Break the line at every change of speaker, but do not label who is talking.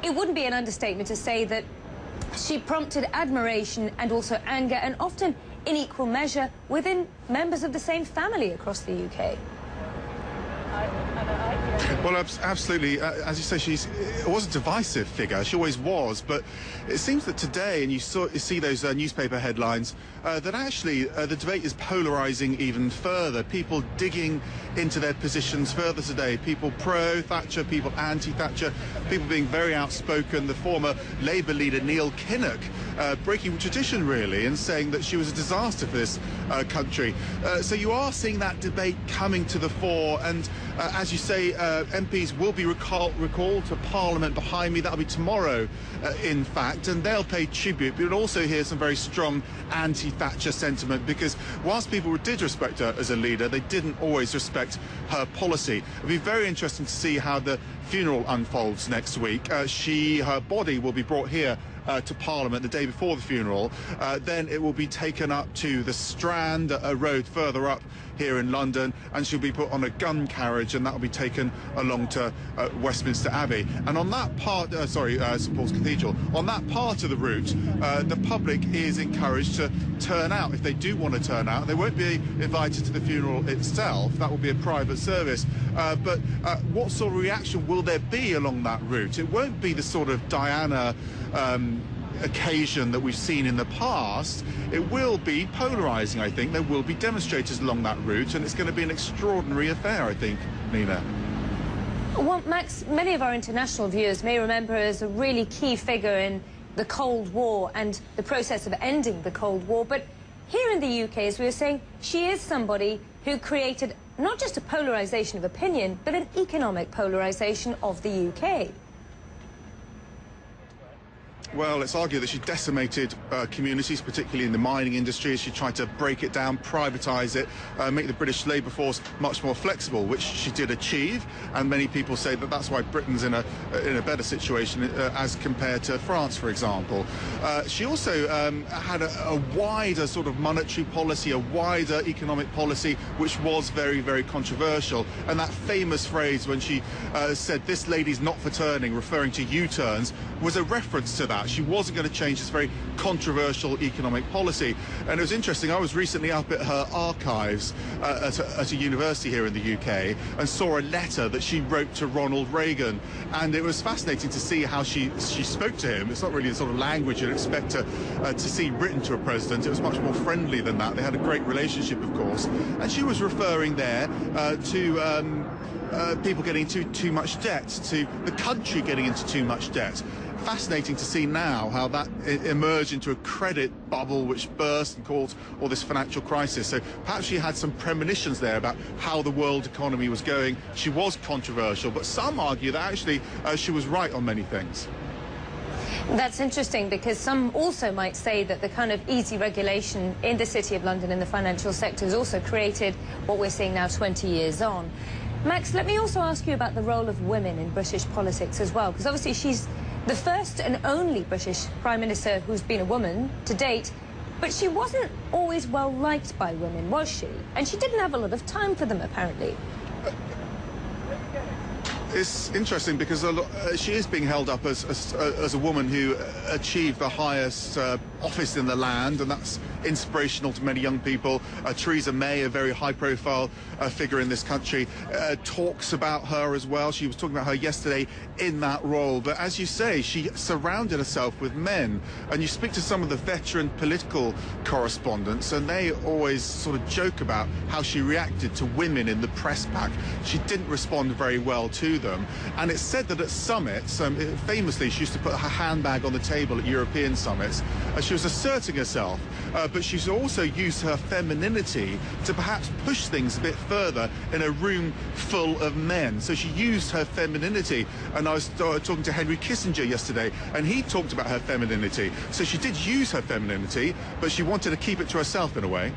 it wouldn't be an understatement to say that she prompted admiration and also anger, and often in equal measure, within members of the same family across the UK.
Well, absolutely. As you say, she was a divisive figure. She always was. But it seems that today, and you see those newspaper headlines, that actually the debate is polarising even further. People digging into their positions further today. People pro-Thatcher, people anti-Thatcher, people being very outspoken. The former Labour leader, Neil Kinnock, breaking tradition, really, and saying that she was a disaster for this country. So you are seeing that debate coming to the fore. And as you say, MPs will be recalled to Parliament behind me. That'll be tomorrow, in fact, and they'll pay tribute. But you'll also hear some very strong anti-Thatcher sentiment, because whilst people did respect her as a leader, they didn't always respect her policy. It'll be very interesting to see how the funeral unfolds next week. Her body will be brought here to Parliament the day before the funeral. Then it will be taken up to the Strand, a road further up here in London, and she'll be put on a gun carriage, and that will be taken along to Westminster Abbey. And on that part, St Paul's Cathedral, on that part of the route, the public is encouraged to turn out. If they do want to turn out, they won't be invited to the funeral itself. That will be a private service. But what sort of reaction will there be along that route? It won't be the sort of Diana occasion that we've seen in the past. It will be polarising, I think. There will be demonstrators along that route, and it's going to be an extraordinary affair, I think, Nina.
Well, Max, many of our international viewers may remember her as a really key figure in the Cold War and the process of ending the Cold War. But here in the UK, as we were saying, she is somebody who created not just a polarisation of opinion, but an economic polarisation of the UK.
Well, it's argued that she decimated communities, particularly in the mining industry, as she tried to break it down, privatise it, make the British labour force much more flexible, which she did achieve. And many people say that that's why Britain's in a better situation as compared to France, for example. She also had a wider sort of monetary policy, a wider economic policy, which was very, very controversial. And that famous phrase when she said, "This lady's not for turning," referring to U-turns, was a reference to that. She wasn't going to change this very controversial economic policy. And it was interesting, I was recently up at her archives at a university here in the UK and saw a letter that she wrote to Ronald Reagan. And it was fascinating to see how she spoke to him. It's not really the sort of language you'd expect to see written to a president. It was much more friendly than that. They had a great relationship, of course. And she was referring there to people getting into too much debt, to the country getting into too much debt. Fascinating to see now how that emerged into a credit bubble which burst and caused all this financial crisis. So perhaps she had some premonitions there about how the world economy was going. She was controversial, but some argue that actually she was right on many things.
That's interesting, because some also might say that the kind of easy regulation in the City of London in the financial sector has also created what we're seeing now 20 years on. Max, let me also ask you about the role of women in British politics as well, because obviously she's the first and only British Prime Minister who's been a woman to date, but she wasn't always well liked by women, was she? And she didn't have a lot of time for them, apparently.
It's interesting because she is being held up as a woman who achieved the highest office in the land, and that's inspirational to many young people. Theresa May, a very high-profile figure in this country, talks about her as well. She was talking about her yesterday in that role. But as you say, she surrounded herself with men. And you speak to some of the veteran political correspondents, and they always sort of joke about how she reacted to women in the press pack. She didn't respond very well to them. And it's said that at summits, famously, she used to put her handbag on the table at European summits. She was asserting herself, but she's also used her femininity to perhaps push things a bit further in a room full of men. So she used her femininity. And I was talking to Henry Kissinger yesterday, and he talked about her femininity. So she did use her femininity, but she wanted to keep it to herself in a way.